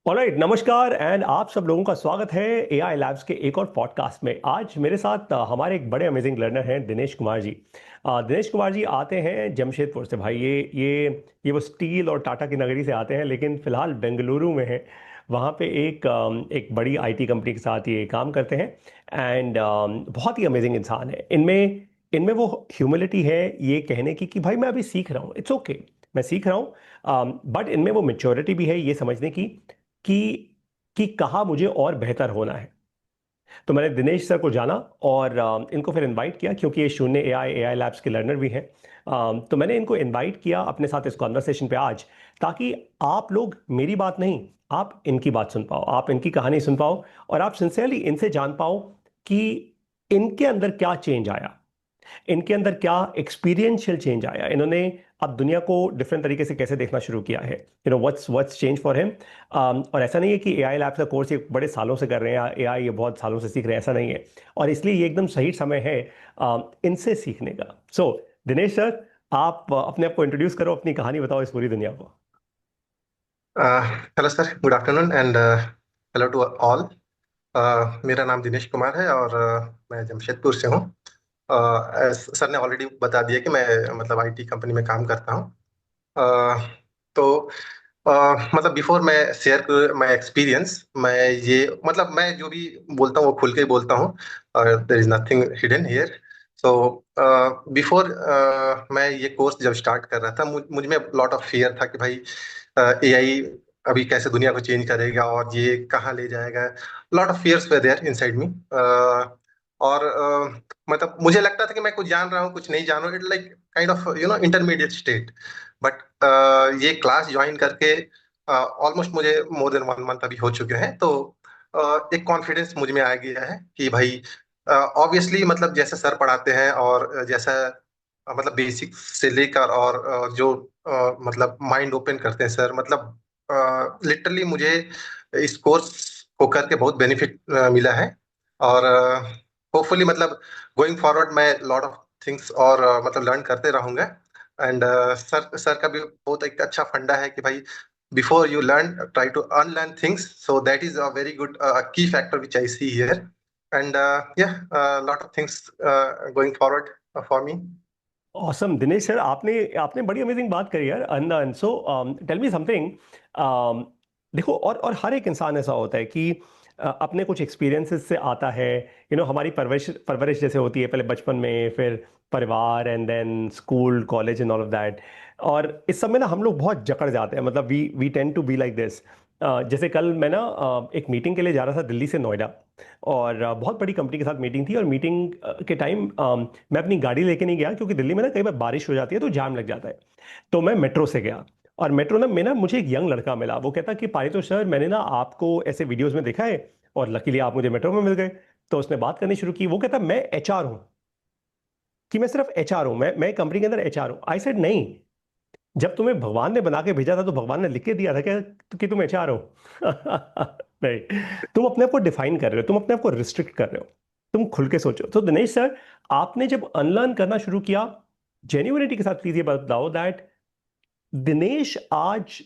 Alright, नमस्कार and आप सब लोगों का स्वागत है एआई लैब्स के एक और पॉडकास्ट में। आज मेरे साथ हमारे एक बड़े अमेजिंग लर्नर हैं दिनेश कुमार जी। दिनेश कुमार जी आते हैं जमशेदपुर से। भाई ये वो स्टील और टाटा की नगरी से आते हैं, लेकिन फिलहाल बेंगलुरु में हैं। वहाँ पे एक बड़ी आईटी कंपनी के साथ ये काम करते हैं। एंड बहुत ही अमेजिंग इंसान है। इनमें इनमें वो ह्यूमिलिटी है, ये कहने की कि भाई मैं अभी सीख रहा हूँ, इट्स ओके, मैं सीख रहा हूँ। बट इनमें वो मेच्योरिटी भी है, ये समझने की कि कहाँ मुझे और बेहतर होना है। तो मैंने दिनेश सर को जाना और इनको फिर इनवाइट किया, क्योंकि ये शून्य एआई लैब्स के लर्नर भी हैं। तो मैंने इनको इनवाइट किया अपने साथ इस कॉन्वर्सेशन पे आज, ताकि आप लोग मेरी बात नहीं, आप इनकी बात सुन पाओ, आप इनकी कहानी सुन पाओ और आप सिंसियरली इनसे जान पाओ कि इनके अंदर क्या चेंज आया, इनके अंदर क्या एक्सपीरियंशियल चेंज आया, इन्होंने अब दुनिया को डिफरेंट तरीके से कैसे देखना शुरू किया है। What's change for him. और ऐसा नहीं है कि एआई लैब्स का कोर्स ये बड़े सालों से कर रहे हैं या एआई ये बहुत सालों से सीख रहे हैं, ऐसा नहीं है। और इसलिए ये एकदम सही समय है इनसे सीखने का। सो दिनेश सर, आप अपने आप को इंट्रोड्यूस करो, अपनी कहानी बताओ इस पूरी दुनिया को। Hello sir, good afternoon and hello to all. मेरा नाम दिनेश कुमार है और मैं जमशेदपुर से हूँ। सर ने ऑलरेडी बता दिया कि मैं मतलब आईटी कंपनी में काम करता हूँ। uh, तो मतलब बिफोर मैं शेयर कर माय एक्सपीरियंस, मैं ये मतलब मैं जो भी बोलता हूँ वो खुल के ही बोलता हूँ। There is nothing hidden here. So before मैं ये कोर्स जब स्टार्ट कर रहा था, मुझ में लॉट ऑफ फियर था कि भाई एआई अभी कैसे दुनिया को चेंज करेगा और ये कहाँ ले जाएगा। Lot of fears were there inside me. और मतलब मुझे लगता था कि मैं कुछ जान रहा हूँ, कुछ नहीं जान रहा हूँ। It like kind of intermediate state. But ये क्लास ज्वाइन करके ऑलमोस्ट मुझे मोर देन 1 मंथ अभी हो चुके हैं। तो एक कॉन्फिडेंस मुझ में आ गया है कि भाई ऑब्वियसली मतलब जैसे सर पढ़ाते हैं और जैसा मतलब बेसिक से लेकर और जो मतलब माइंड ओपन करते हैं सर, मतलब लिटरली मुझे इस कोर्स को करके बहुत बेनिफिट मिला है। और होपफुली मतलब गोइंग फॉरवर्ड मैं लॉट ऑफ थिंग्स और मतलब लर्न करते रहूंगा। एंड सर सर का भी बहुत एक अच्छा फंडा है कि भाई before you learn try to unlearn things, so that is a very good key factor which I see here. And yeah lot of things going forward for me. Awesome Dinesh sir, आपने आपने बड़ी अमेजिंग बात करी यार। अनदन, so tell me something. देखो, और हर एक इंसान ऐसा होता है कि अपने कुछ एक्सपीरियंसेस से आता है। हमारी परवरिश परवरिश जैसे होती है, पहले बचपन में, फिर परिवार, and then school, college and all of that. और इस सब में ना हम लोग बहुत जकड़ जाते हैं, मतलब we tend to be like this. जैसे कल मैं ना एक मीटिंग के लिए जा रहा था दिल्ली से नोएडा। और बहुत बड़ी कंपनी के साथ मीटिंग थी, और मीटिंग के टाइम मैं अपनी गाड़ी लेके नहीं गया, क्योंकि दिल्ली में ना कई बार बारिश हो जाती है तो जाम लग जाता है। तो मैं मेट्रो से गया। और मेट्रो ना में ना मुझे एक यंग लड़का मिला। वो कहता कि पारितो सर, मैंने ना आपको ऐसे वीडियोस में देखा है, और लकीली आप मुझे मेट्रो में मिल गए। तो उसने बात करनी शुरू की। वो कहता मैं एचआर हूँ, कि मैं सिर्फ एचआर हूँ, मैं कंपनी के अंदर एचआर हूँ। आई सेड नहीं, जब तुम्हें भगवान ने बना के भेजा था तो भगवान ने लिख के दिया था क्या कि तुम एचआर हो? नहीं, तुम अपने आप को डिफाइन कर रहे हो, तुम अपने आप को रिस्ट्रिक्ट कर रहे हो। तुम खुल के सोचो। तो दिनेश सर, आपने जब अनलर्न करना शुरू किया, जेन्युइनिटी के साथ प्लीज ये बताओ दैट दिनेश आज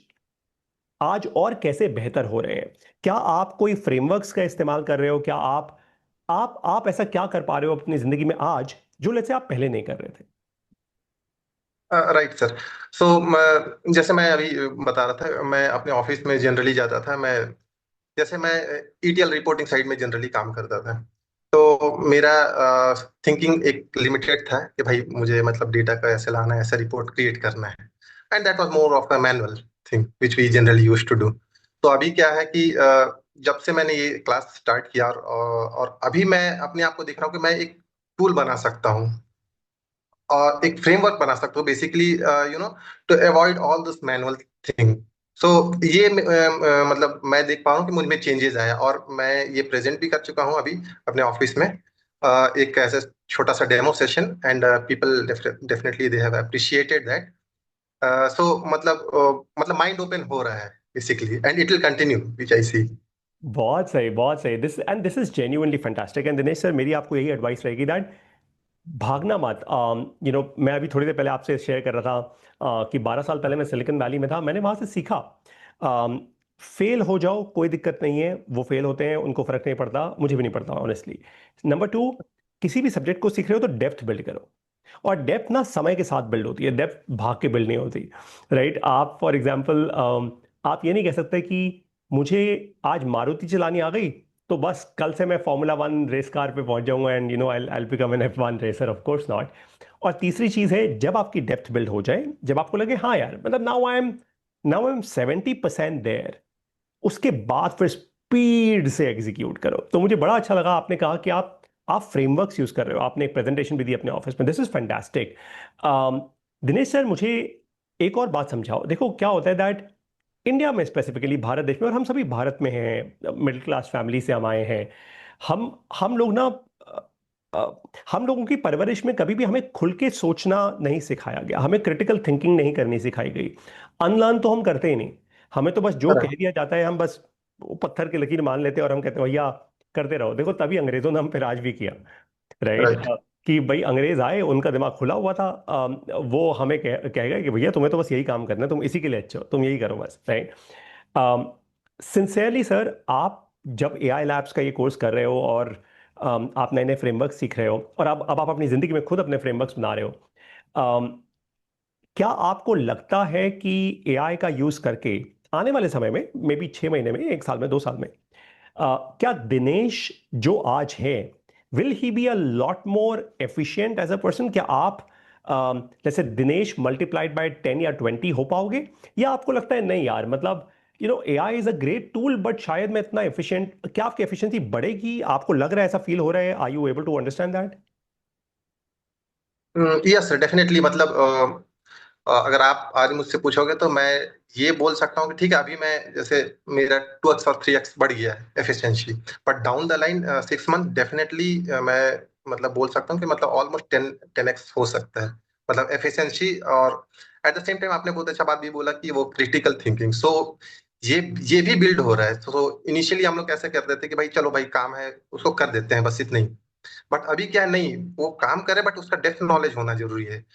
आज और कैसे बेहतर हो रहे हैं। क्या आप कोई फ्रेमवर्क्स का इस्तेमाल कर रहे हो? क्या आप ऐसा क्या कर पा रहे हो अपनी जिंदगी में आज, जो लेट्स से आप पहले नहीं कर रहे थे? Right sir. सो जैसे मैं अभी बता रहा था, मैं अपने ऑफिस में जनरली जाता था। मैं जैसे मैं ईटीएल रिपोर्टिंग साइड में जनरली काम करता था। तो मेरा थिंकिंग एक लिमिटेड था कि भाई मुझे मतलब डेटा का ऐसे लाना है, ऐसा रिपोर्ट क्रिएट करना है। And that was more of a manual thing which we generally used to do. तो अभी क्या है कि जब से मैंने ये क्लास स्टार्ट किया और अभी मैं अपने आप को देख रहा हूँ कि मैं एक टूल बना सकता हूँ और एक फ्रेमवर्क बना सकते हो basically, to avoid all this manual thing. So ये मतलब मैं देख पा रहा हूँ कि मुझ में चेंजेस आया और मैं ये प्रेजेंट भी कर चुका हूँ अभी अपने ऑफिस में। एक ऐसे छोटा सा demo session and people definitely they have appreciated that. So मतलब माइंड ओपन हो रहा है basically and it will continue which I see. बहुत सही, बहुत सही। This is genuinely fantastic. And Dinesh sir, मेरी आपको यही एडवाइस रहेगी दैट भागना मत। मैं अभी थोड़ी देर पहले आपसे शेयर कर रहा था कि 12 साल पहले मैं सिलिकॉन वैली में था, मैंने वहां से सीखा। फेल हो जाओ कोई दिक्कत नहीं है, वो फेल होते हैं, उनको फर्क नहीं पड़ता, मुझे भी नहीं पड़ता ऑनेस्टली। नंबर टू, किसी भी सब्जेक्ट को सीख रहे हो तो डेप्थ बिल्ड करो। और डेप्थ ना समय के साथ बिल्ड होती है, डेप्थ भाग के बिल्ड नहीं होती। राइट? आप फॉर एग्जाम्पल आप ये नहीं कह सकते कि मुझे आज मारुति चलानी आ गई तो बस कल से मैं फॉर्मूला वन रेस कार पे पहुंच जाऊंगा and I become an F1 racer. Of course not. और तीसरी चीज है, जब आपकी डेप्थ बिल्ड हो जाए, जब आपको लगे हाँ यार मतलब नाउ आई एम 70% देयर, उसके बाद फिर स्पीड से एग्जीक्यूट करो। तो मुझे बड़ा अच्छा लगा आपने कहा कि आप फ्रेमवर्क्स यूज कर रहे हो, आपने एक प्रेजेंटेशन भी दी अपने ऑफिस में, this is fantastic. Dinesh sir, मुझे एक और बात समझाओ। देखो क्या होता है दैट इंडिया में स्पेसिफिकली, भारत देश में, और हम सभी भारत में हैं, मिडिल क्लास फैमिली से हम आए हैं, हम लोग ना हम लोगों की परवरिश में कभी भी हमें खुल के सोचना नहीं सिखाया गया, हमें क्रिटिकल थिंकिंग नहीं करनी सिखाई गई। अनलर्न तो हम करते ही नहीं, हमें तो बस जो कह दिया जाता है हम बस वो पत्थर की लकीर मान लेते हैं और हम कहते हैं भैया करते रहो। देखो तभी अंग्रेजों ने हम पे राज भी किया। राइट? राइट। कि भाई अंग्रेज आए, उनका दिमाग खुला हुआ था, वो हमें कहेगा कि भैया तुम्हें तो बस यही काम करना है, तुम इसी के लिए अच्छे हो, तुम यही करो बस। राइट? सिंसियरली सर, आप जब एआई लैब्स का ये कोर्स कर रहे हो और आप नए नए फ्रेमवर्क सीख रहे हो और अब आप अपनी जिंदगी में खुद अपने फ्रेमवर्क्स बना रहे हो, क्या आपको लगता है कि एआई का यूज करके आने वाले समय में, मे बी 6 महीने में, 1 साल में, 2 साल में, क्या दिनेश जो आज है will he be a lot more efficient as a person? क्या आप जैसे दिनेश मल्टीप्लाइड बाय 10 या 20 हो पाओगे, या आपको लगता है नहीं यार मतलब AI is a great tool but शायद मैं इतना एफिशिएंट, क्या आपकी एफिशिएंसी बढ़ेगी? आपको लग रहा है, ऐसा फील हो रहा है? Are you able to understand that? Yes definitely मतलब अगर आप आज मुझसे पूछोगे तो मैं ये बोल सकता हूँ कि ठीक है अभी मैं जैसे मेरा 2x और 3x बढ़ गया है efficiency. But down the line 6 month definitely मैं मतलब बोल सकता हूँ कि मतलब ऑलमोस्ट 10x हो सकता है मतलब एफिशिएंसी। और एट द सेम टाइम आपने बहुत अच्छा बात भी बोला कि वो क्रिटिकल थिंकिंग। सो ये ये भी बिल्ड हो रहा है। तो इनिशियली हम लोग ऐसे करते थे कि भाई चलो भाई काम है उसको कर देते हैं बस इतना ही। बट अभी क्या है नहीं, वो काम करे बट उसका डेप्थ नॉलेज होना जरूरी है।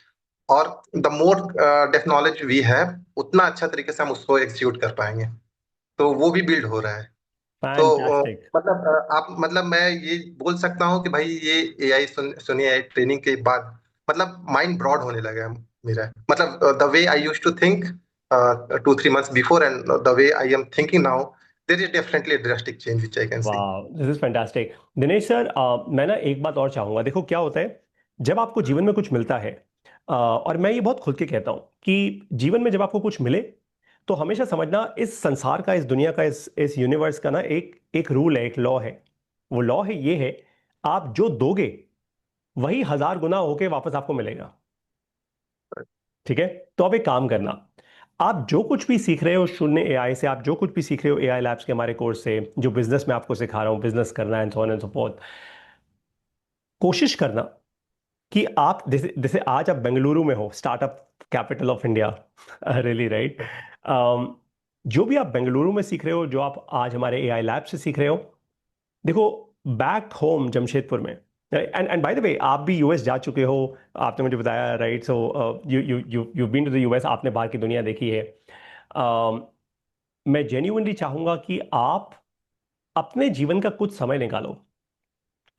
और the more depth knowledge we have उतना अच्छा तरीके से हम उसको एग्जीक्यूट कर पाएंगे। तो वो भी बिल्ड हो रहा है। तो फैंटास्टिक। मतलब आप मतलब मैं ये बोल सकता हूँ कि भाई ये एआई सुनिए एआई ट्रेनिंग के बाद मतलब माइंड ब्रॉड होने लगा है मेरा। मतलब the way I use to think 2-3 months before and the way I am thinking now there is definitely drastic change which I can see. वाह, this is fantastic. Dinesh sir, मैं ना एक बात और चाहूंगा। देखो क्या होता है, जब आपको जीवन में कुछ मिलता है, और मैं ये बहुत खुल के कहता हूं कि जीवन में जब आपको कुछ मिले तो हमेशा समझना, इस संसार का, इस दुनिया का, इस यूनिवर्स का ना एक एक रूल है, एक लॉ है। वो लॉ है, ये है, आप जो दोगे वही 1000 गुना होके वापस आपको मिलेगा। ठीक है? तो अब एक काम करना, आप जो कुछ भी सीख रहे हो शून्य एआई से, आप जो कुछ भी सीख रहे हो एआई लैब्स के हमारे कोर्स से, जो बिजनेस में आपको सिखा रहा हूं, बिजनेस करना and so on and so fourth, कोशिश करना कि आप जैसे जैसे आज आप बेंगलुरु में हो, startup capital of India, really right? जो भी आप बेंगलुरु में सीख रहे हो, जो आप आज हमारे एआई लैब से सीख रहे हो, देखो बैक होम जमशेदपुर में, एंड बाय द वे आप भी यूएस जा चुके हो, आपने मुझे बताया। Right? So you you you you been to the US, आपने बाहर की दुनिया देखी है। मैं जेन्युइनली चाहूंगा कि आप अपने जीवन का कुछ समय निकालो।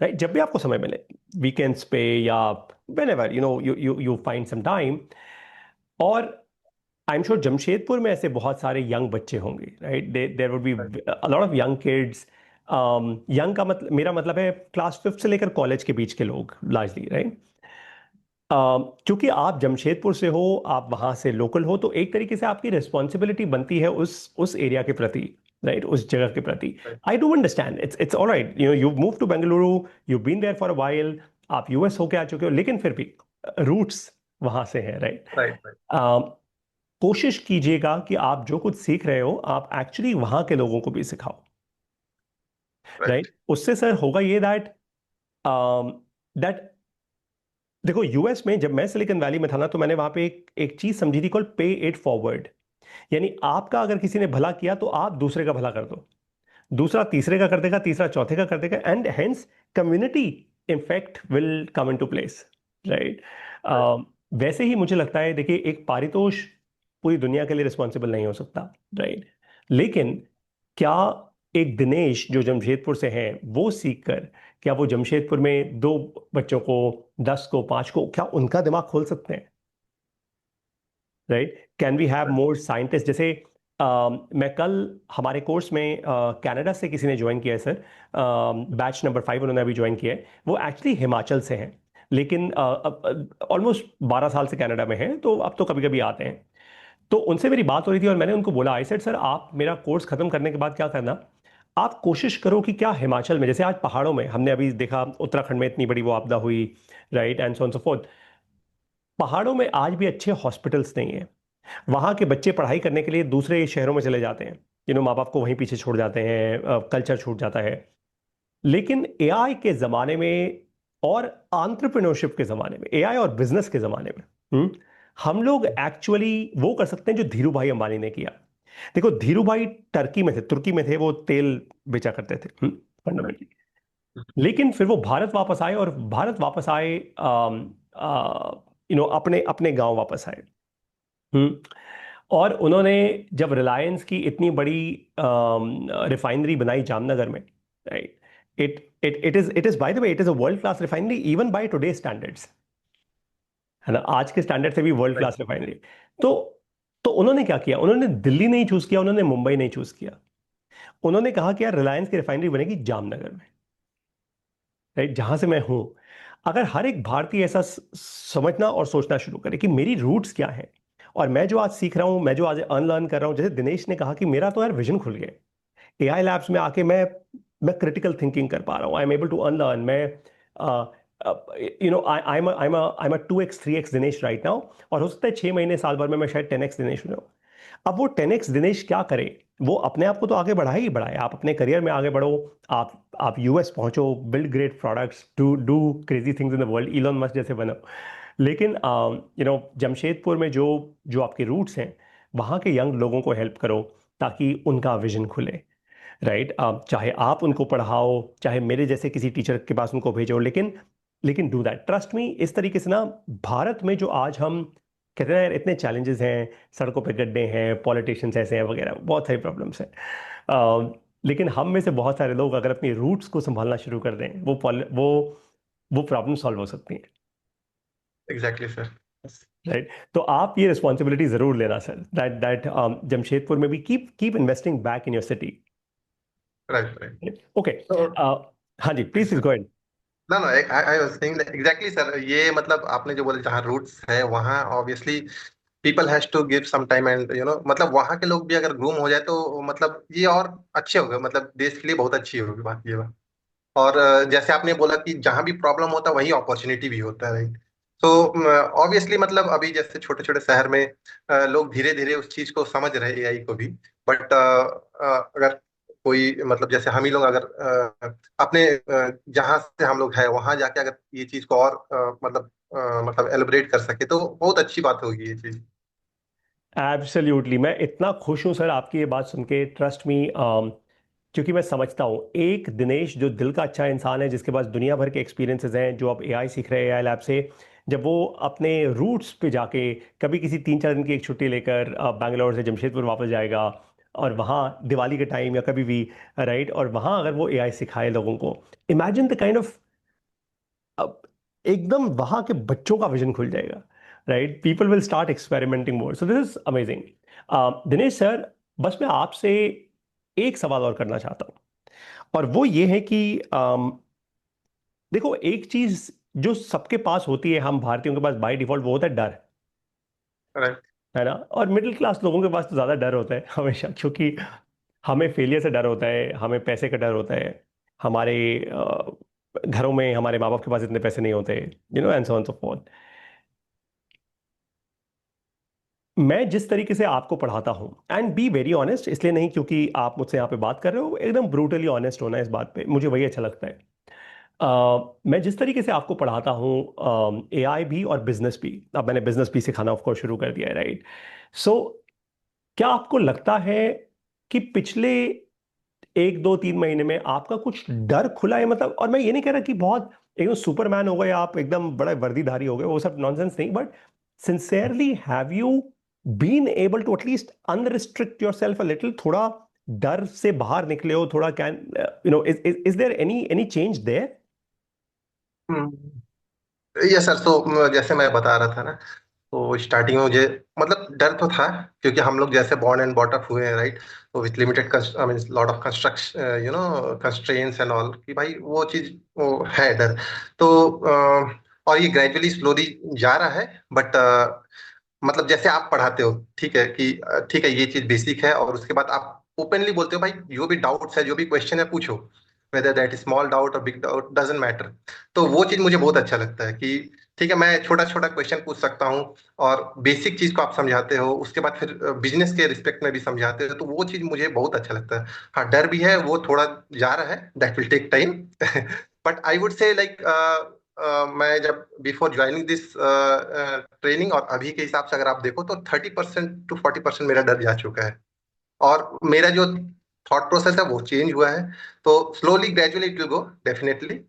राइट? जब भी आपको समय मिले, वीकेंड्स पे या whenever you find some time, और आई एम श्योर जमशेदपुर में ऐसे बहुत सारे यंग बच्चे होंगे। Right? There would be a lot of young kids. Young का मतलब, मेरा मतलब है क्लास फिफ्थ से लेकर कॉलेज के बीच के लोग लार्जली। राइट? क्योंकि आप जमशेदपुर से हो, आप वहां से लोकल हो, तो एक तरीके से आपकी रिस्पॉन्सिबिलिटी बनती है उस एरिया के प्रति। राइट? उस जगह के प्रति। I do understand, it's alright, you move to Bengaluru, you been there for a while, आप यूएस होके आ चुके हो, लेकिन फिर भी रूट्स वहां से हैं। राइट? राइट राइट कोशिश कीजिएगा कि आप जो कुछ सीख रहे हो आप एक्चुअली वहां के लोगों को भी सिखाओ। राइट? राइट उससे सर होगा ये दैट दैट देखो यूएस में जब मैं सिलिकॉन वैली में था ना, तो मैंने वहां पे एक चीज समझी थी, कॉल्ड पे इट फॉरवर्ड। यानी आपका अगर किसी ने भला किया तो आप दूसरे का भला कर दो, दूसरा तीसरे का कर देगा, तीसरा चौथे का कर देगा, and hence community impact will come in to place. Right? Right वैसे ही मुझे लगता है, देखिए एक पारितोष पूरी दुनिया के लिए रिस्पॉन्सिबल नहीं हो सकता। राइट? लेकिन क्या एक दिनेश जो जमशेदपुर से हैं वो सीखकर क्या वो जमशेदपुर में 2 बच्चों को, 10 को, 5 को, क्या उनका दिमाग खोल सकते हैं? Right, can we have more scientist? जैसे मैं कल हमारे कोर्स में कनाडा से किसी ने ज्वाइन किया है सर, बैच नंबर 5 उन्होंने अभी ज्वाइन किया है। वो एक्चुअली हिमाचल से हैं, लेकिन ऑलमोस्ट 12 साल से कनाडा में हैं, तो अब तो कभी कभी आते हैं। तो उनसे मेरी बात हो रही थी और मैंने उनको बोला, आई सेड सर आप मेरा कोर्स खत्म करने के बाद क्या करना, आप कोशिश करो कि क्या हिमाचल में, जैसे आज पहाड़ों में हमने अभी देखा उत्तराखंड में इतनी बड़ी वो आपदा हुई, right, and so on so fourth, पहाड़ों में आज भी अच्छे हॉस्पिटल्स नहीं है। वहां के बच्चे पढ़ाई करने के लिए दूसरे शहरों में चले जाते हैं, माँ बाप को वहीं पीछे छोड़ जाते हैं, कल्चर छूट जाता है। लेकिन एआई के जमाने में और एंटरप्रेन्योरशिप के जमाने में, एआई और बिजनेस के जमाने में, हम लोग एक्चुअली वो कर सकते हैं जो धीरू भाई अंबानी ने किया। देखो धीरू भाई टर्की में थे, तुर्की में थे, वो तेल बेचा करते थे फंडामेंटली। लेकिन फिर वो भारत वापस आए, और भारत वापस आए, अपने अपने गांव वापस आए। हम्म और उन्होंने जब रिलायंस की इतनी बड़ी रिफाइनरी बनाई जामनगर में, right, it is by the way, it is a world class refinery even by today standards, है ना, आज के स्टैंडर्ड से भी वर्ल्ड क्लास रिफाइनरी। तो तो उन्होंने क्या किया, उन्होंने दिल्ली नहीं चूज किया, उन्होंने मुंबई नहीं चूज किया, उन्होंने कहा कि यार रिलायंस की रिफाइनरी बनेगी जामनगर में, राइट, जहां से मैं हूं। अगर हर एक भारतीय ऐसा समझना और सोचना शुरू करे कि मेरी रूट्स क्या है, और मैं जो आज सीख रहा हूं, मैं जो आज अनलर्न कर रहा हूं, जैसे दिनेश ने कहा कि मेरा तो यार विजन खुल गया, एआई लैब्स में आके मैं क्रिटिकल थिंकिंग कर पा रहा हूँ, I am able to unlearn. मैं I am a 2x 3x Dinesh right now, और हो सकता है 6 महीने साल भर में मैं शायद 10x दिनेश हो जाऊँ। अब वो 10x दिनेश क्या करे, वो अपने आप को तो आगे बढ़ाए ही बढ़ाए, आप अपने करियर में आगे बढ़ो, आप यूएस पहुंचो, build great products, do do crazy things in the world, Elon Musk जैसे बनो। लेकिन जमशेदपुर में जो जो आपके रूट्स हैं, वहाँ के यंग लोगों को हेल्प करो ताकि उनका विजन खुले, राइट। चाहे आप उनको पढ़ाओ, चाहे मेरे जैसे किसी टीचर के पास उनको भेजो, लेकिन लेकिन डू दैट, ट्रस्ट मी। इस तरीके से ना, भारत में जो आज हम कहते हैं यार इतने चैलेंजेस हैं, सड़कों पे गड्ढे हैं, पॉलिटिशियंस ऐसे हैं वगैरह, बहुत सारी प्रॉब्लम्स हैं, लेकिन हम में से बहुत सारे लोग अगर अपनी रूट्स को संभालना शुरू कर दें, वो प्रॉब्लम सॉल्व हो सकती हैं, एग्जैक्टली सर। राइट। तो आप ये रिस्पॉन्सिबिलिटी जरूर लेना सर, दैट जमशेदपुर में भी keep keep investing back in your city. Right, right. Okay, तो हाँ जी, प्लीज प्लीज गो अहेड। ना ना, I was saying exactly sir, ये मतलब आपने जो बोले जहाँ रूट्स है वहाँ obviously people has to give some time, and मतलब वहाँ के लोग भी अगर ग्रूम हो जाए तो मतलब ये और अच्छे होगा, मतलब देश के लिए बहुत अच्छी होगी बात, ये बात। और जैसे आपने बोला कि जहाँ भी प्रॉब्लम होता है वहीं अपॉर्चुनिटी भी होता है, राइट। तो ऑब्वियसली मतलब अभी जैसे छोटे छोटे शहर में लोग धीरे धीरे उस चीज को समझ रहे हैं, एआई को भी। बट अगर कोई मतलब जैसे हम ही लोग अगर अपने जहाँ से हम लोग हैं वहां जाके अगर ये चीज को और मतलब एलिब्रेट कर सके तो बहुत अच्छी बात होगी ये चीज। एब्सोल्युटली, मैं इतना खुश हूं सर आपकी ये बात सुन के, ट्रस्ट मी, क्योंकि मैं समझता हूँ एक दिनेश जो दिल का अच्छा इंसान है, जिसके पास दुनिया भर के एक्सपीरियंसेस हैं, जो अब एआई सीख रहे हैं एआई लैब से, जब वो अपने रूट्स पे जाके कभी किसी 3 4 दिन की एक छुट्टी लेकर बैंगलोर से जमशेदपुर वापस जाएगा, और वहाँ दिवाली के टाइम या कभी भी, राइट, और वहाँ अगर वो एआई सिखाए लोगों को, इमेजिन द काइंड ऑफ, अब एकदम वहां के बच्चों का विजन खुल जाएगा, right, people will start experimenting more, so this is amazing. Dinesh sir, बस मैं आपसे एक सवाल और करना चाहता हूं, और वो ये है कि देखो एक चीज जो सबके पास होती है, हम भारतीयों के पास बाय डिफॉल्ट, वो होता है डर, राइट। है ना, और मिडिल क्लास लोगों के पास तो ज्यादा डर होता है हमेशा, क्योंकि हमें फेलियर से डर होता है, हमें पैसे का डर होता है, हमारे घरों में हमारे माँ बाप के पास इतने पैसे नहीं होते, and so on so fourth. मैं जिस तरीके से आपको पढ़ाता हूं, एंड बी वेरी ऑनेस्ट, इसलिए नहीं क्योंकि आप मुझसे यहाँ पे बात कर रहे हो, एकदम ब्रूटली ऑनेस्ट होना इस बात पे, मुझे वही अच्छा लगता है। मैं जिस तरीके से आपको पढ़ाता हूँ, एआई भी और बिजनेस भी, अब मैंने बिजनेस भी सिखाना ऑफ कोर्स शुरू कर दिया है, राइट। सो क्या आपको लगता है कि पिछले 1 2 3 महीने में आपका कुछ डर खुला है, मतलब, और मैं ये नहीं कह रहा कि बहुत एकदम सुपरमैन हो गए आप, एकदम बड़ा वर्दीधारी हो गए, वो सब नॉनसेंस नहीं, but sincerely have you been able to at least unrestrict your self a little, थोड़ा डर से बाहर निकले हो थोड़ा, can is there any change there? ये सर, तो जैसे मैं बता रहा था ना, तो स्टार्टिंग में मुझे मतलब डर तो था, क्योंकि हम लोग जैसे बॉर्न एंड बॉट अप हुए हैं, राइट। तो with limited I mean lot of construction, constraints and all, कि भाई वो चीज वो है डर। तो और ये ग्रेजुअली स्लोली जा रहा है, बट मतलब जैसे आप पढ़ाते हो, ठीक है कि ठीक है, ये चीज बेसिक है, और उसके बाद आप ओपनली बोलते हो भाई, जो भी डाउट्स है, जो भी क्वेश्चन है, पूछो। Whether that is small doubt और बिग डाउट, डजंट मैटर। तो वो चीज मुझे बहुत अच्छा लगता है कि ठीक है, मैं छोटा छोटा क्वेश्चन पूछ सकता हूँ, और बेसिक चीज को आप समझाते हो, उसके बाद फिर बिजनेस के रिस्पेक्ट में भी समझाते हो, तो वो चीज मुझे बहुत अच्छा लगता है। हाँ, डर भी है, वो थोड़ा जा रहा है, that will take time. But I would say like, मैं जब बिफोर ज्वाइनिंग दिस ट्रेनिंग और अभी के हिसाब से अगर आप देखो, तो 30% to 40% मेरा डर जा चुका है, और मेरा जो थॉट प्रोसेस है वो चेंज हुआ है। तो slowly gradually it will go, definitely.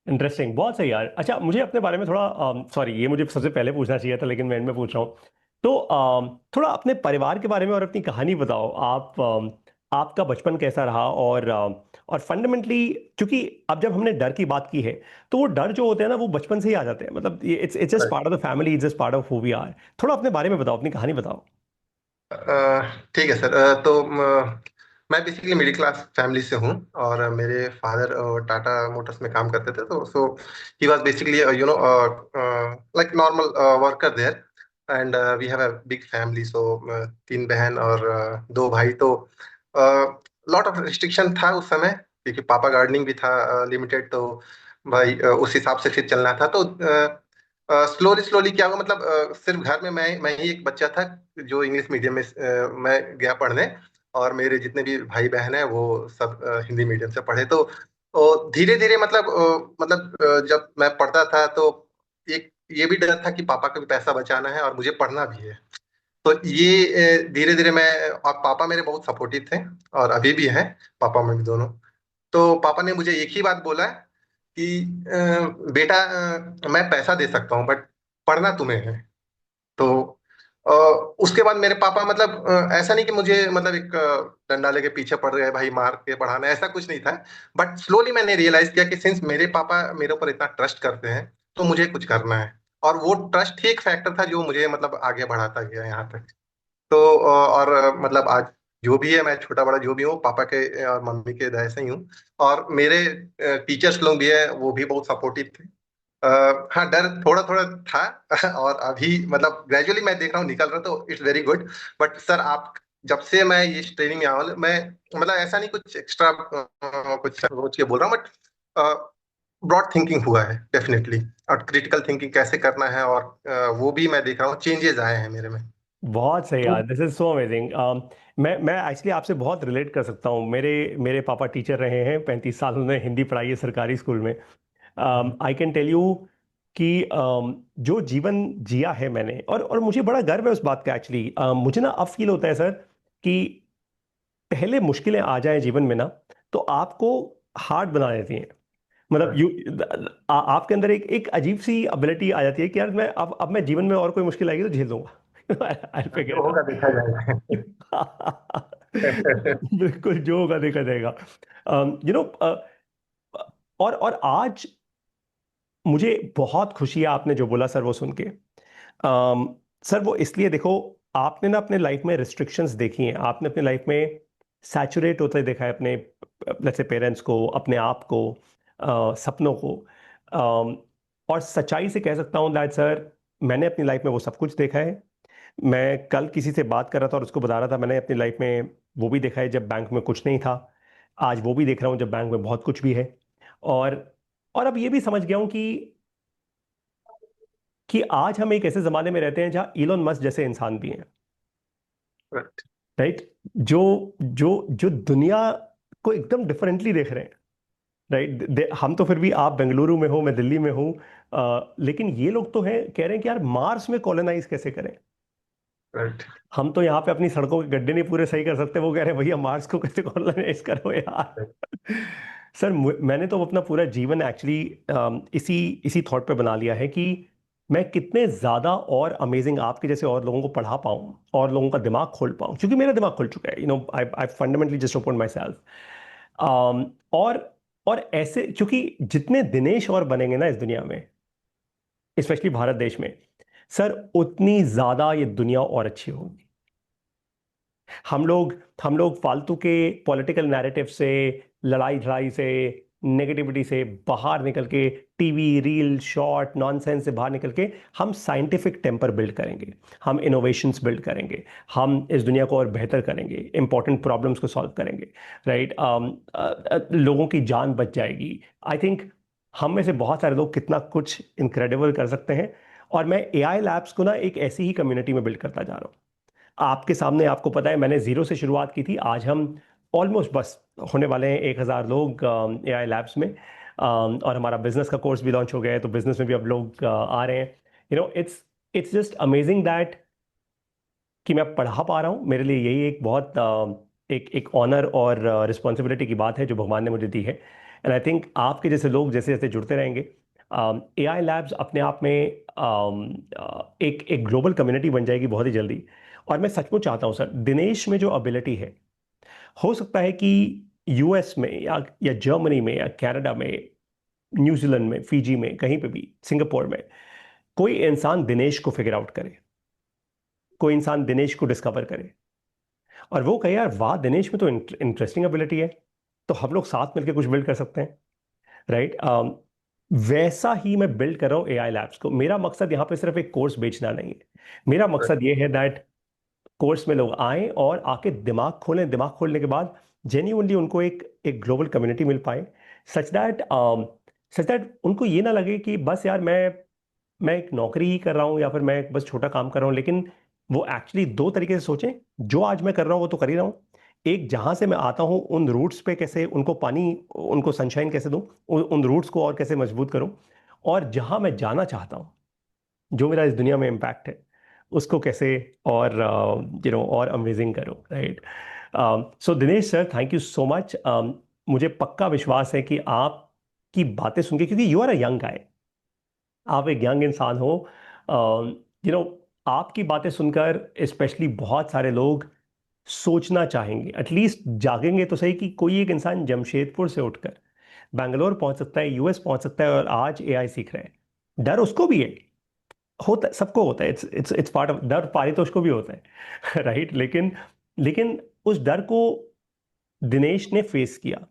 Interesting, बहुत सही यार। अच्छा, मुझे अपने बारे में थोड़ा, सॉरी ये मुझे सबसे पहले पूछना चाहिए था लेकिन मैं एंड में पूछ रहा हूँ। तो थोड़ा अपने परिवार के बारे में और अपनी कहानी बताओ। आपका बचपन कैसा रहा, और फंडामेंटली, क्योंकि अब जब हमने डर की बात की है, तो वो डर जो होते हैं ना, वो बचपन से ही आ जाते हैं। मतलब ये it's just part of the family, it's just part of who we are. थोड़ा अपने बारे में बताओ, अपनी कहानी बताओ। ठीक है सर। तो मैं बेसिकली मिडिल क्लास फैमिली से हूँ, और मेरे फादर टाटा मोटर्स में काम करते थे, तो so he was basically like normal worker there. And we have a big family, so 3 बहन और 2 भाई। तो लॉट ऑफ रिस्ट्रिक्शन था उस समय, क्योंकि पापा गार्डनिंग भी था लिमिटेड, तो भाई उस हिसाब से फिर चलना था। तो स्लोली स्लोली क्या हुआ, मतलब सिर्फ घर में मैं ही एक बच्चा था जो इंग्लिश मीडियम में मैं गया पढ़ने, और मेरे जितने भी भाई बहन हैं वो सब हिंदी मीडियम से पढ़े। तो धीरे धीरे मतलब जब मैं पढ़ता था, तो एक ये भी डर था कि पापा का भी पैसा बचाना है और मुझे पढ़ना भी है। तो ये धीरे धीरे मैं, और पापा मेरे बहुत सपोर्टिव थे, और अभी भी हैं, पापा मम्मी दोनों। तो पापा ने मुझे एक ही बात बोला कि बेटा, मैं पैसा दे सकता हूँ, बट पढ़ना तुम्हें है। तो अ, उसके बाद मेरे पापा मतलब ऐसा नहीं कि मुझे मतलब एक डंडा लेके पीछे पड़ गए, भाई मार के पढ़ाना, ऐसा कुछ नहीं था। बट स्लोली मैंने रियलाइज किया कि सिंस मेरे पापा मेरे ऊपर इतना ट्रस्ट करते हैं, तो मुझे कुछ करना है। और वो ट्रस्ट ही एक फैक्टर था जो मुझे मतलब आगे बढ़ाता गया यहाँ तक। तो और मतलब आज जो भी है, मैं छोटा बड़ा जो भी हूँ, पापा के और मम्मी के दया से ही हूँ। और मेरे टीचर्स लोग भी है, वो भी बहुत सपोर्टिव थे। हाँ, डर थोड़ा थोड़ा था। और अभी मतलब ग्रेजुअली मैं देख रहा हूँ निकल रहा, तो it's very good. But sir, आप जब से मैं ये ट्रेनिंग में आया हूँ, मैं मतलब ऐसा नहीं कुछ एक्स्ट्रा कुछ सोच के बोल रहा हूँ, बट ब्रॉड थिंकिंग हुआ है डेफिनेटली। और क्रिटिकल थिंकिंग कैसे करना है, और वो भी मैं देख रहा हूँ, चेंजेस आए हैं मेरे में। बहुत सही तो यार, दिस इज सो अमेजिंग। मैं एक्चुअली आपसे बहुत रिलेट कर सकता हूँ। मेरे मेरे पापा टीचर रहे हैं, 35 साल उन्होंने हिंदी पढ़ाई है सरकारी स्कूल में। आई कैन टेल यू कि जो जीवन जिया है मैंने, और मुझे बड़ा गर्व है उस बात का एक्चुअली। मुझे ना अब फील होता है सर कि पहले मुश्किलें आ जाएं जीवन में ना, तो आपको हार्ड बना देती हैं। मतलब आपके अंदर एक एक अजीब सी एबिलिटी आ जाती है कि यार अब मैं जीवन में और कोई मुश्किल आएगी तो झेल दूंगा। I'll figure जो it होगा देखा out. जाएगा। बिल्कुल, जो होगा देखा जाएगा। यू नो, और आज मुझे बहुत खुशी है आपने जो बोला सर वो सुन के। सर वो इसलिए, देखो, आपने ना अपने लाइफ में रिस्ट्रिक्शंस देखी हैं, आपने अपने लाइफ में सैचुरेट होते देखा है अपने, जैसे पेरेंट्स को, अपने आप को, सपनों को। अम, और सच्चाई से कह सकता हूँ दैट सर, मैंने अपनी लाइफ में वो सब कुछ देखा है। मैं कल किसी से बात कर रहा था और उसको बता रहा था मैंने अपनी लाइफ में वो भी देखा है जब बैंक में कुछ नहीं था। आज वो भी देख रहा हूँ जब बैंक में बहुत कुछ भी है। और और अब ये भी समझ गया हूँ कि आज हम एक ऐसे जमाने में रहते हैं जहां इलोन मस्क जैसे इंसान भी हैं। राइट? जो जो जो दुनिया को एकदम डिफरेंटली देख रहे हैं। राइट? हम तो फिर भी, आप बेंगलुरु में हो, मैं दिल्ली में हूँ। लेकिन ये लोग तो हैं, कह रहे हैं कि यार मार्स में कॉलोनाइज कैसे करें। राइट। हम तो यहाँ पे अपनी सड़कों के गड्ढे नहीं पूरे सही कर सकते, वो कह रहे हैं भैया मार्स को कैसे कॉलोनाइज करो यार। सर मैंने तो अपना पूरा जीवन एक्चुअली इसी इसी थॉट पे बना लिया है कि मैं कितने ज्यादा और अमेजिंग आपके जैसे और लोगों को पढ़ा पाऊं और लोगों का दिमाग खोल पाऊं, क्योंकि मेरा दिमाग खुल चुका है, I I fundamentally just open my self. और ऐसे क्योंकि जितने दिनेश और बनेंगे ना इस दुनिया में, स्पेशली भारत देश में, सर उतनी ज्यादा ये दुनिया और अच्छी होगी। हम लोग हम लोग फालतू के पॉलिटिकल नैरेटिव से, लड़ाई झड़ाई से, नेगेटिविटी से बाहर निकल के, टीवी रील शॉर्ट नॉनसेंस से बाहर निकल के हम साइंटिफिक टेम्पर बिल्ड करेंगे, हम इनोवेशंस बिल्ड करेंगे, हम इस दुनिया को और बेहतर करेंगे, इंपॉर्टेंट प्रॉब्लम्स को सॉल्व करेंगे। राइट। लोगों की जान बच जाएगी। आई थिंक हम में से बहुत सारे लोग कितना कुछ इनक्रेडिबल कर सकते हैं। और मैं एआई लैब्स को ना एक ऐसी ही कम्युनिटी में बिल्ड करता जा रहा हूँ। आपके सामने, आपको पता है मैंने जीरो से शुरुआत की थी, आज हम ऑलमोस्ट बस होने वाले हैं 1,000 लोग एआई लैब्स में। और हमारा बिजनेस का कोर्स भी लॉन्च हो गया है, तो बिजनेस में भी अब लोग आ रहे हैं। इट्स जस्ट अमेजिंग दैट कि मैं पढ़ा पा रहा हूँ। मेरे लिए यही एक बहुत एक एक ऑनर और रिस्पॉन्सिबिलिटी की बात है जो भगवान ने मुझे दी है। एंड आई थिंक आपके जैसे लोग जैसे जैसे जुड़ते रहेंगे, एआई लैब्स अपने आप में एक एक ग्लोबल कम्युनिटी बन जाएगी बहुत ही जल्दी। और मैं सचमुच चाहता हूँ सर, दिनेश में जो एबिलिटी है, हो सकता है कि यूएस में या जर्मनी में या कनाडा में, न्यूजीलैंड में, फिजी में, कहीं पे भी, सिंगापुर में, कोई इंसान दिनेश को फिगर आउट करे, कोई इंसान दिनेश को डिस्कवर करे और वो कहे यार वाह दिनेश में तो इंटरेस्टिंग एबिलिटी है, तो हम लोग साथ मिलकर कुछ बिल्ड कर सकते हैं। राइट। वैसा ही मैं बिल्ड कर रहा हूँ एआई लैब्स को। मेरा मकसद यहाँ पे सिर्फ एक कोर्स बेचना नहीं है। मेरा मकसद ये है दैट कोर्स में लोग आए और आके दिमाग खोलें, दिमाग खोलने के बाद जेन्युइनली उनको एक एक ग्लोबल कम्युनिटी मिल पाए, सच दैट उनको ये ना लगे कि बस यार मैं एक नौकरी ही कर रहा हूँ या फिर मैं बस छोटा काम कर रहा हूँ। लेकिन वो एक्चुअली दो तरीके से सोचें। जो आज मैं कर रहा हूँ वो तो कर ही रहा हूँ। एक, जहां से मैं आता हूँ उन रूट्स पे कैसे उनको पानी, उनको सनशाइन कैसे दूं, उन रूट्स को और कैसे मजबूत करूं। और जहां मैं जाना चाहता हूँ, जो मेरा इस दुनिया में इम्पैक्ट है, उसको कैसे और और अमेजिंग करूं। Right. So Dinesh sir, thank you so much. मुझे पक्का विश्वास है कि आपकी बातें सुन के, क्योंकि you are a young guy, आप एक यंग इंसान हो, यू नो आपकी बातें सुनकर स्पेशली बहुत सारे लोग सोचना चाहेंगे, एटलीस्ट जागेंगे तो सही कि कोई एक इंसान जमशेदपुर से उठकर बैंगलोर पहुंच सकता है, यूएस पहुंच सकता है और आज एआई सीख रहा है। डर उसको भी है, होता है, सबको होता है। It's it's it's part of डर, पारितोष को भी होता है। राइट। लेकिन उस डर को दिनेश ने फेस किया,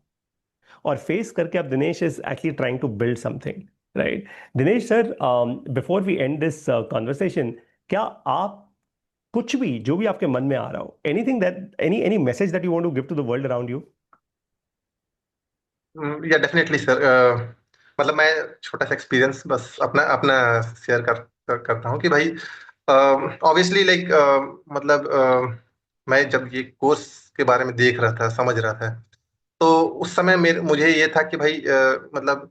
और फेस करके अब Dinesh is actually trying to build something. Right. Dinesh sir, before we end this conversation, क्या आप कुछ भी, जो भी आपके मन में आ रहा हो, anything that, any message that you want to give to the world around you? या डेफिनेटली सर। मतलब मैं छोटा सा एक्सपीरियंस बस अपना अपना शेयर करता हूँ कि भाई ऑब्वियसली लाइक मतलब मैं जब ये कोर्स के बारे में देख रहा था, समझ रहा था, तो उस समय मुझे ये था कि भाई मतलब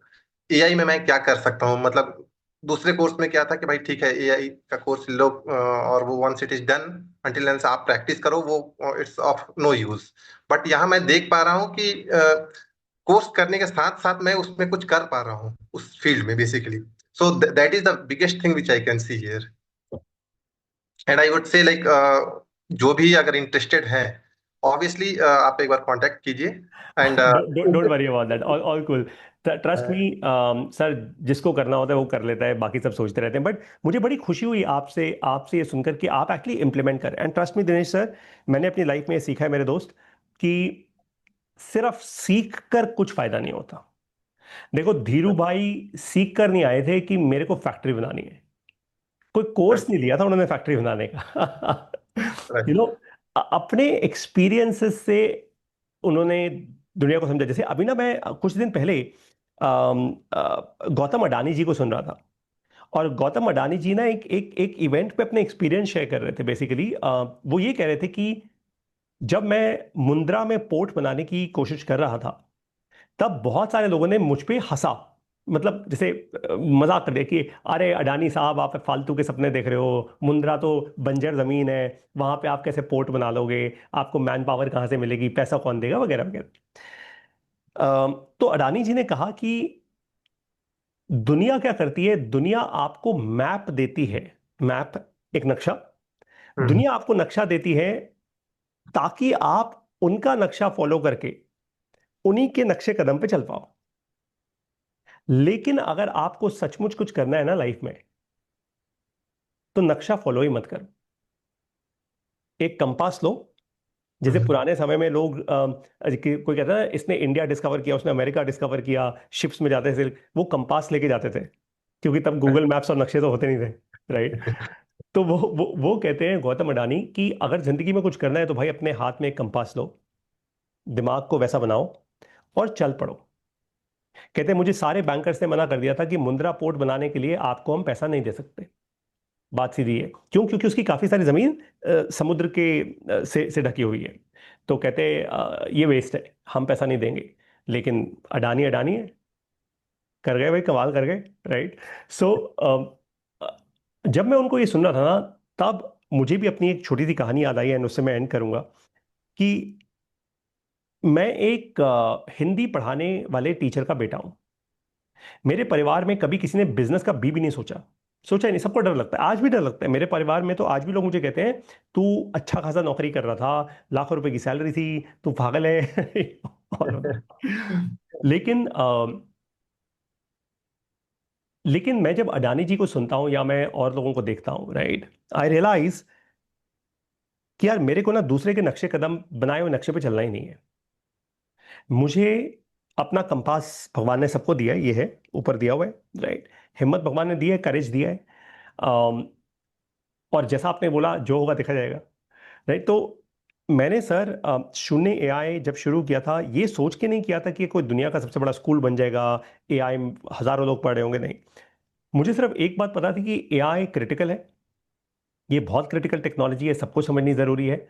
एआई में मैं क्या कर सकता हूँ। मतलब दूसरे कोर्स में क्या था कि भाई ठीक है एआई का कोर्स लो, और वो once it is done, until आप प्रैक्टिस करो वो it's of no use. But यहाँ मैं देख पा रहा हूँ कि कोर्स करने के साथ साथ मैं उसमें कुछ कर पा रहा हूँ उस फील्ड में basically. So that is the biggest thing which I can C here. And I would say like जो भी अगर इंटरेस्टेड है, ऑब्वियसली आप एक बार कांटेक्ट कीजिए। And don't worry about that, all all cool. Trust me sir, जिसको करना होता है वो कर लेता है, बाकी सब सोचते रहते हैं। बट मुझे बड़ी खुशी हुई आपसे आपसे ये सुनकर कि आप एक्चुअली इंप्लीमेंट कर। And trust me Dinesh sir, मैंने अपनी लाइफ में ये सीखा है मेरे दोस्त, कि सिर्फ सीख कर कुछ फायदा नहीं होता। देखो धीरू भाई सीख कर नहीं आए थे कि मेरे को फैक्ट्री बनानी है, कोई कोर्स राइट, नहीं लिया था उन्होंने फैक्ट्री बनाने का। यू राइट, नो अपने एक्सपीरियंसेस से उन्होंने दुनिया को समझा। जैसे अभी ना मैं कुछ दिन पहले गौतम अडानी जी को सुन रहा था, और गौतम अडानी जी ना एक एक एक इवेंट पे अपने एक्सपीरियंस शेयर कर रहे थे। बेसिकली वो ये कह रहे थे कि जब मैं मुंद्रा में पोर्ट बनाने की कोशिश कर रहा था, तब बहुत सारे लोगों ने मुझ पे हंसा, मतलब जैसे मजाक कर दिया कि अरे अडानी साहब आप फालतू के सपने देख रहे हो, मुंद्रा तो बंजर जमीन है, वहां पे आप कैसे पोर्ट बना लोगे, आपको मैन पावर कहाँ से मिलेगी, पैसा कौन देगा, वगैरह वगैरह। तो अडानी जी ने कहा कि दुनिया क्या करती है, दुनिया आपको मैप देती है। मैप, एक नक्शा। हम्म। दुनिया आपको नक्शा देती है ताकि आप उनका नक्शा फॉलो करके उन्हीं के नक्शे कदम पे चल पाओ। लेकिन अगर आपको सचमुच कुछ करना है ना लाइफ में, तो नक्शा फॉलो ही मत करो। एक कंपास लो। जैसे हम्म। पुराने समय में लोग कोई कहता है ना, इसने इंडिया डिस्कवर किया, उसने अमेरिका डिस्कवर किया, शिप्स में जाते थे, वो कंपास लेके जाते थे, क्योंकि तब गूगल मैप्स और नक्शे तो होते नहीं थे। राइट। तो वो कहते हैं, गौतम अडानी, कि अगर जिंदगी में कुछ करना है तो भाई अपने हाथ में एक कंपास लो, दिमाग को वैसा बनाओ और चल पड़ो। कहते हैं मुझे सारे बैंकर्स ने मना कर दिया था कि मुंद्रा पोर्ट बनाने के लिए आपको हम पैसा नहीं दे सकते। बात सीधी है, क्यों? क्योंकि उसकी काफी सारी जमीन समुद्र के से ढकी हुई है। तो कहते हैं ये वेस्ट है, हम पैसा नहीं देंगे। लेकिन अडानी अडानी है, कर गए भाई, कमाल कर गए। राइट। सो जब मैं उनको ये सुन रहा था ना, तब मुझे भी अपनी एक छोटी सी कहानी याद आई, एंड उससे मैं एंड करूंगा कि मैं एक हिंदी पढ़ाने वाले टीचर का बेटा हूं। मेरे परिवार में कभी किसी ने बिजनेस का बी भी नहीं सोचा। सोचा ही नहीं। सबको डर लगता है, आज भी डर लगता है मेरे परिवार में। तो आज भी लोग मुझे कहते हैं, तू अच्छा खासा नौकरी कर रहा था, लाखों रुपए की सैलरी थी, तू पागल है। और लेकिन लेकिन मैं जब अडानी जी को सुनता हूं या मैं और लोगों को देखता हूं, राइट, आई रियलाइज कि यार मेरे को ना दूसरे के नक्शे कदम बनाए हुए नक्शे पे चलना ही नहीं है। मुझे अपना कंपास भगवान ने सबको दिया है, ये है, ऊपर दिया हुआ है। राइट। हिम्मत भगवान ने दी है, करेज दिया है। अम, और जैसा आपने बोला, जो होगा देखा जाएगा। राइट। तो मैंने सर शून्य एआई जब शुरू किया था, ये सोच के नहीं किया था कि ये कोई दुनिया का सबसे बड़ा स्कूल बन जाएगा, एआई हजारों लोग पढ़ रहे होंगे, नहीं। मुझे सिर्फ एक बात पता थी कि एआई क्रिटिकल है, ये बहुत क्रिटिकल टेक्नोलॉजी है, सबको समझनी जरूरी है।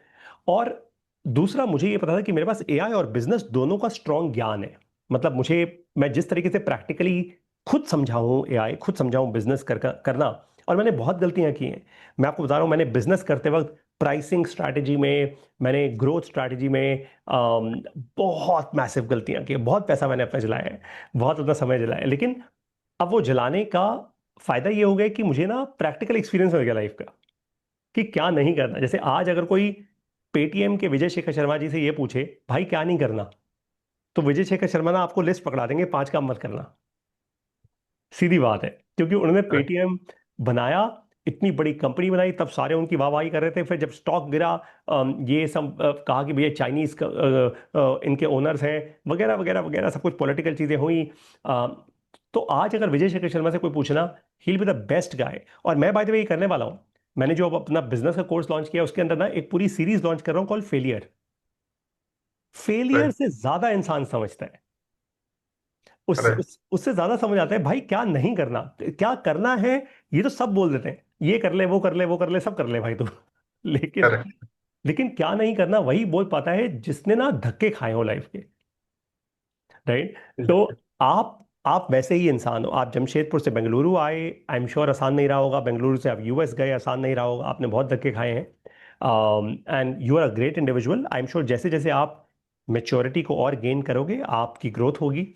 और दूसरा, मुझे ये पता था कि मेरे पास एआई और बिजनेस दोनों का स्ट्रॉन्ग ज्ञान है। मतलब मुझे, मैं जिस तरीके से प्रैक्टिकली खुद समझाऊं एआई, खुद समझाऊं बिजनेस करना। और मैंने बहुत गलतियां की हैं। मैं आपको बता रहा हूं, मैंने बिजनेस करते वक्त प्राइसिंग स्ट्रैटेजी में, मैंने ग्रोथ स्ट्रैटेजी में बहुत मैसिव गलतियां की हैं। बहुत पैसा मैंने अपना जलाया है, बहुत अपना समय जलाया है। लेकिन अब वो जलाने का फायदा ये हो गया कि मुझे ना प्रैक्टिकल एक्सपीरियंस हो गया लाइफ का, कि क्या नहीं करना। जैसे आज अगर कोई पेटीएम के विजय शेखर शर्मा जी से ये पूछे, भाई क्या नहीं करना, तो विजय शेखर शर्मा ना आपको लिस्ट पकड़ा देंगे, 5 काम मत करना। सीधी बात है, क्योंकि उन्होंने पेटीएम बनाया, इतनी बड़ी कंपनी बनाई, तब सारे उनकी वाहवाही कर रहे थे। फिर जब स्टॉक गिरा, ये सब कहा कि भैया चाइनीज इनके ओनर्स हैं, वगैरह वगैरह वगैरह, सब कुछ पॉलिटिकल चीजें हुई। अ, तो आज अगर विजय शेखर शर्मा से कोई पूछना, he will be the best guy. और मैं बाय द वे ये करने वाला हूँ। मैंने जो अब अपना बिजनेस का कोर्स लॉन्च किया, उसके अंदर ना एक पूरी सीरीज लॉन्च कर रहा हूँ, कॉल फेलियर। Failure right. से ज्यादा इंसान समझता है, राइट। उससे ज्यादा समझ आता है भाई क्या नहीं करना, क्या करना है। ये तो सब बोल देते हैं, ये कर ले, वो कर ले, वो कर ले, सब कर ले भाई तू। लेकिन करेक्ट। लेकिन क्या नहीं करना, वही बोल पाता है जिसने ना धक्के खाए हो लाइफ के। राइट। तो आप वैसे ही इंसान हो। आप जमशेदपुर से बेंगलुरु आए, आई एम श्योर आसान नहीं रहा होगा। बेंगलुरु से आप यूएस गए, आसान नहीं रहा होगा, आपने बहुत धक्के खाए हैं। And you are a great individual. I am sure जैसे जैसे आप मेच्योरिटी को और गेन करोगे, आपकी ग्रोथ होगी।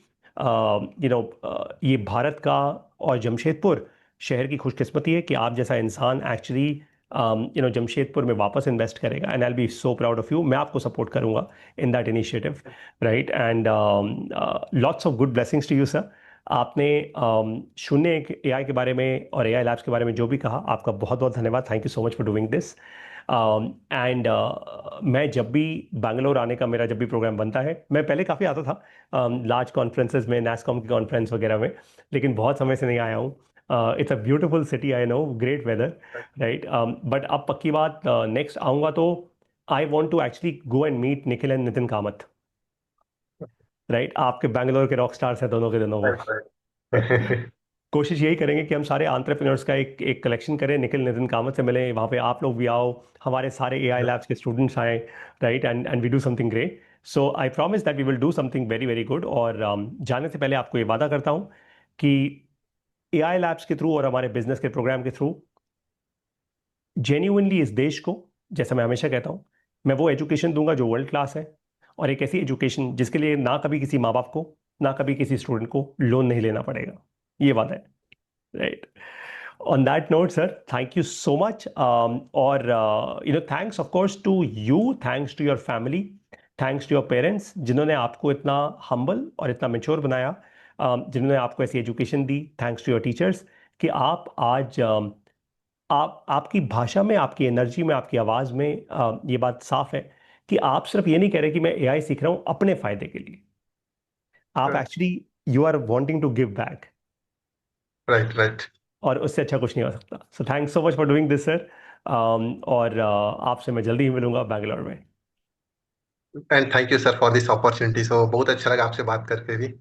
ये भारत का और जमशेदपुर शहर की खुशकिस्मती है कि आप जैसा इंसान एक्चुअली जमशेदपुर में वापस इन्वेस्ट करेगा। And I be so proud of you. मैं आपको सपोर्ट करूंगा in that initiative. Right. And lots of good blessings to you sir. आपने शून्य एआई के बारे में और एआई लैब्स के बारे में जो भी कहा, आपका बहुत बहुत धन्यवाद। Thank you so much for doing this. And मैं जब भी बैंगलोर आने का, मेरा जब भी प्रोग्राम बनता है, मैं पहले काफ़ी आता था लार्ज कॉन्फ्रेंसेज में, नैसकॉम की कॉन्फ्रेंस वगैरह में, लेकिन बहुत समय से नहीं आया हूँ। It's a beautiful city, I know, great weather. Right. But अब पक्की बात, नेक्स्ट आऊँगा तो I want to actually go and meet Nikhil and Nitin Kamath. Right. आपके बैंगलोर के रॉक स्टार्स हैं दोनों के दोनों वो। राइट। कोशिश यही करेंगे कि हम सारे एंटरप्रेन्योर्स का एक एक कलेक्शन करें, निखिल नितिन कामत से मिलें, वहाँ पे आप लोग भी आओ, हमारे सारे एआई लैब्स के स्टूडेंट्स आए। Right. And we do something great. So I promise that we will do something very very good. और जाने से पहले आपको ये वादा करता हूँ कि एआई लैब्स के थ्रू और हमारे बिजनेस के प्रोग्राम के थ्रू जेन्युइनली इस देश को, जैसा मैं हमेशा कहता हूँ, मैं वो एजुकेशन दूंगा जो वर्ल्ड क्लास है। और एक ऐसी एजुकेशन जिसके लिए ना कभी किसी माँ बाप को, ना कभी किसी स्टूडेंट को लोन नहीं लेना पड़ेगा। ये बात है, right. On that note, sir, thank you so much. और thanks of course to you, thanks to your family, thanks to your parents जिन्होंने आपको इतना humble और इतना mature बनाया, जिन्होंने आपको ऐसी education the, thanks to your teachers कि आप आज आप आपकी भाषा में, आपकी एनर्जी में, आपकी आवाज में ये बात साफ है कि आप सिर्फ ये नहीं कह रहे कि मैं एआई सीख रहा हूं अपने फायदे के लिए, आप right actually you are wanting to give back, right right. और उससे अच्छा कुछ नहीं हो सकता। So thanks so much for doing this sir. और आपसे मैं जल्दी ही मिलूंगा बैंगलोर में। And thank you sir for this opportunity. So बहुत अच्छा लगा आपसे बात करके भी।